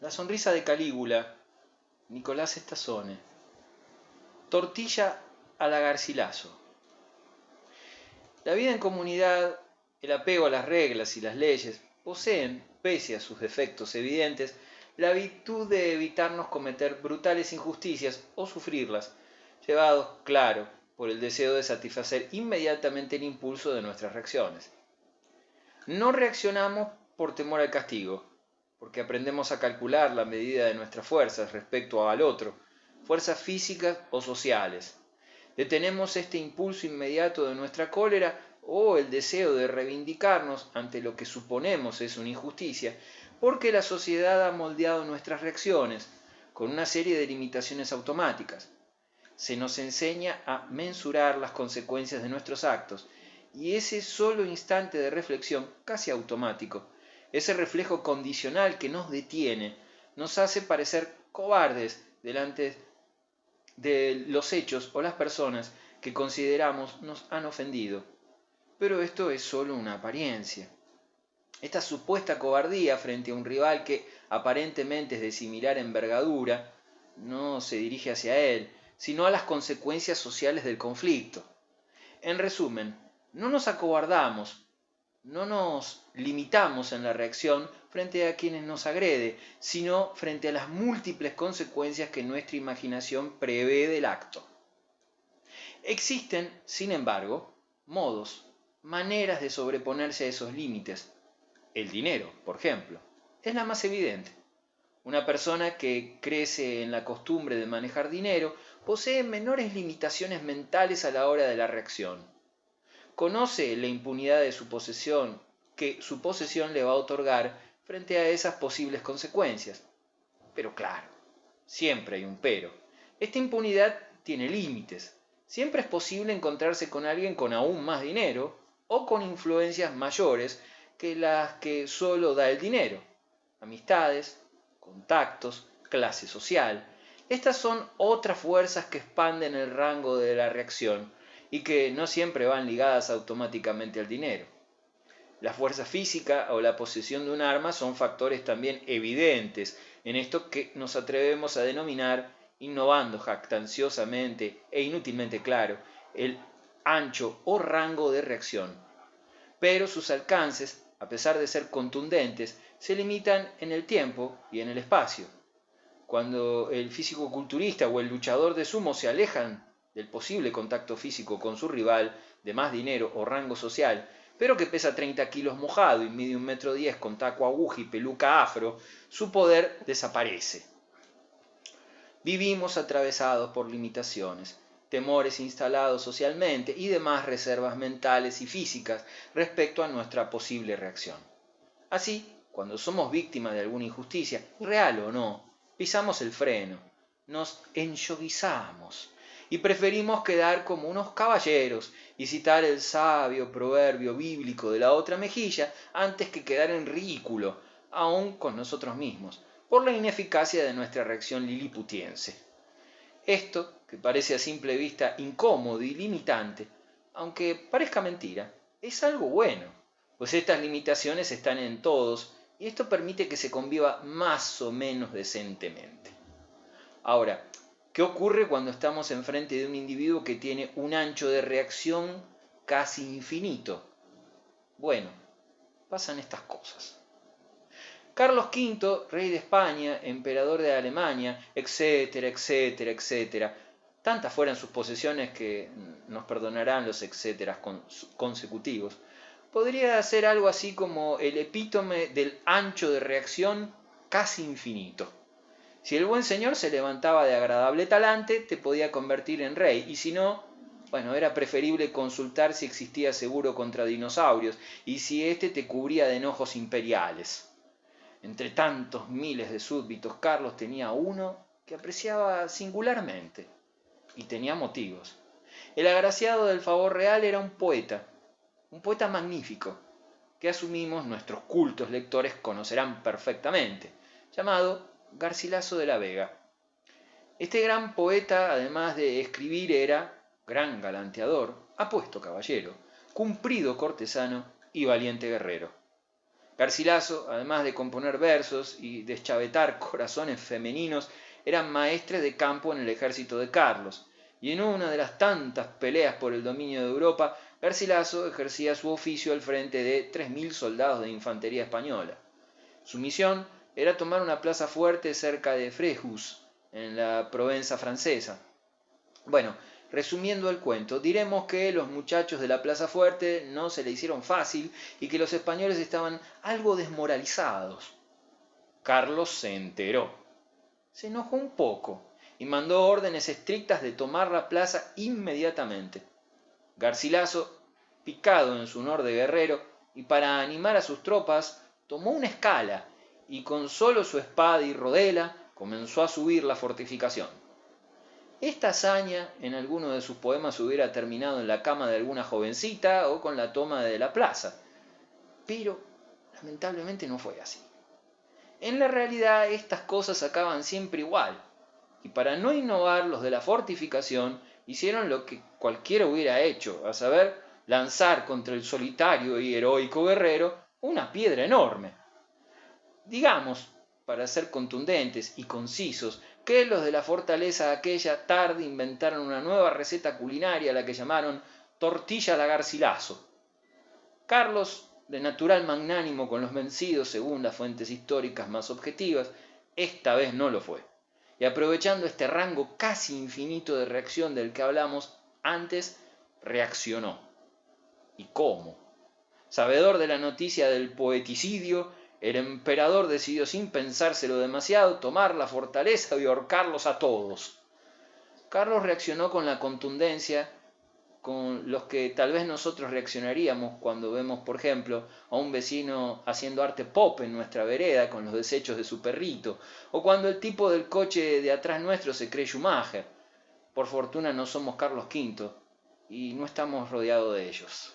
La sonrisa de Calígula, Nicolás Estazzone. Tortilla a la Garcilaso. La vida en comunidad, el apego a las reglas y las leyes, poseen, pese a sus defectos evidentes, la virtud de evitarnos cometer brutales injusticias o sufrirlas, llevados, claro, por el deseo de satisfacer inmediatamente el impulso de nuestras reacciones. No reaccionamos por temor al castigo, porque aprendemos a calcular la medida de nuestras fuerzas respecto al otro, fuerzas físicas o sociales. Detenemos este impulso inmediato de nuestra cólera o el deseo de reivindicarnos ante lo que suponemos es una injusticia, porque la sociedad ha moldeado nuestras reacciones con una serie de limitaciones automáticas. Se nos enseña a mensurar las consecuencias de nuestros actos, y ese solo instante de reflexión, casi automático, ese reflejo condicional que nos detiene, nos hace parecer cobardes delante de los hechos o las personas que consideramos nos han ofendido. Pero esto es solo una apariencia. Esta supuesta cobardía frente a un rival que aparentemente es de similar envergadura, no se dirige hacia él, sino a las consecuencias sociales del conflicto. En resumen, no nos acobardamos, no nos limitamos en la reacción frente a quienes nos agrede, sino frente a las múltiples consecuencias que nuestra imaginación prevé del acto. Existen, sin embargo, modos, maneras de sobreponerse a esos límites. El dinero, por ejemplo, es la más evidente. Una persona que crece en la costumbre de manejar dinero posee menores limitaciones mentales a la hora de la reacción. Conoce la impunidad de su posesión, que su posesión le va a otorgar frente a esas posibles consecuencias. Pero claro, siempre hay un pero. Esta impunidad tiene límites. Siempre es posible encontrarse con alguien con aún más dinero o con influencias mayores que las que solo da el dinero. Amistades, contactos, clase social. Estas son otras fuerzas que expanden el rango de la reacción y que no siempre van ligadas automáticamente al dinero. La fuerza física o la posesión de un arma son factores también evidentes en esto que nos atrevemos a denominar, innovando jactanciosamente e inútilmente claro, el ancho o rango de reacción. Pero sus alcances, a pesar de ser contundentes, se limitan en el tiempo y en el espacio. Cuando el físico-culturista o el luchador de sumo se alejan del posible contacto físico con su rival de más dinero o rango social, pero que pesa 30 kilos mojado y mide 1,10 m con taco aguja y peluca afro, su poder desaparece. Vivimos atravesados por limitaciones, temores instalados socialmente y demás reservas mentales y físicas respecto a nuestra posible reacción. Así, cuando somos víctimas de alguna injusticia, real o no, pisamos el freno, nos enyoguizamos y preferimos quedar como unos caballeros y citar el sabio proverbio bíblico de la otra mejilla antes que quedar en ridículo, aún con nosotros mismos, por la ineficacia de nuestra reacción liliputiense. Esto, que parece a simple vista incómodo y limitante, aunque parezca mentira, es algo bueno, pues estas limitaciones están en todos y esto permite que se conviva más o menos decentemente. Ahora, ¿qué ocurre cuando estamos enfrente de un individuo que tiene un ancho de reacción casi infinito? Bueno, pasan estas cosas. Carlos V, rey de España, emperador de Alemania, etcétera, etcétera, etcétera. Tantas fueran sus posesiones que nos perdonarán los etcéteras consecutivos. Podría ser algo así como el epítome del ancho de reacción casi infinito. Si el buen señor se levantaba de agradable talante, te podía convertir en rey, y si no, bueno, era preferible consultar si existía seguro contra dinosaurios, y si éste te cubría de enojos imperiales. Entre tantos miles de súbditos, Carlos tenía uno que apreciaba singularmente, y tenía motivos. El agraciado del favor real era un poeta magnífico, que asumimos nuestros cultos lectores conocerán perfectamente, llamado Garcilaso de la Vega. Este gran poeta, además de escribir, era gran galanteador, apuesto caballero, cumplido cortesano y valiente guerrero. Garcilaso, además de componer versos y deschavetar corazones femeninos, era maestre de campo en el ejército de Carlos, y en una de las tantas peleas por el dominio de Europa, Garcilaso ejercía su oficio al frente de 3.000 soldados de infantería española. Su misión era tomar una plaza fuerte cerca de Fréjus, en la Provenza francesa. Bueno, resumiendo el cuento, diremos que los muchachos de la Plaza Fuerte no se le hicieron fácil y que los españoles estaban algo desmoralizados. Carlos se enteró. Se enojó un poco y mandó órdenes estrictas de tomar la plaza inmediatamente. Garcilaso, picado en su honor de guerrero, y para animar a sus tropas, tomó una escala y con solo su espada y rodela comenzó a subir la fortificación. Esta hazaña en alguno de sus poemas hubiera terminado en la cama de alguna jovencita o con la toma de la plaza, pero lamentablemente no fue así. En la realidad estas cosas acaban siempre igual, y para no innovar los de la fortificación hicieron lo que cualquiera hubiera hecho, a saber, lanzar contra el solitario y heroico guerrero una piedra enorme. Digamos, para ser contundentes y concisos, que los de la fortaleza aquella tarde inventaron una nueva receta culinaria a la que llamaron tortilla a la Garcilaso. Carlos, de natural magnánimo con los vencidos según las fuentes históricas más objetivas, esta vez no lo fue. Y aprovechando este rango casi infinito de reacción del que hablamos antes, reaccionó. ¿Y cómo? Sabedor de la noticia del poeticidio, el emperador decidió sin pensárselo demasiado tomar la fortaleza y ahorcarlos a todos. Carlos reaccionó con la contundencia con los que tal vez nosotros reaccionaríamos cuando vemos, por ejemplo, a un vecino haciendo arte pop en nuestra vereda con los desechos de su perrito, o cuando el tipo del coche de atrás nuestro se cree Schumacher. Por fortuna no somos Carlos V y no estamos rodeados de ellos.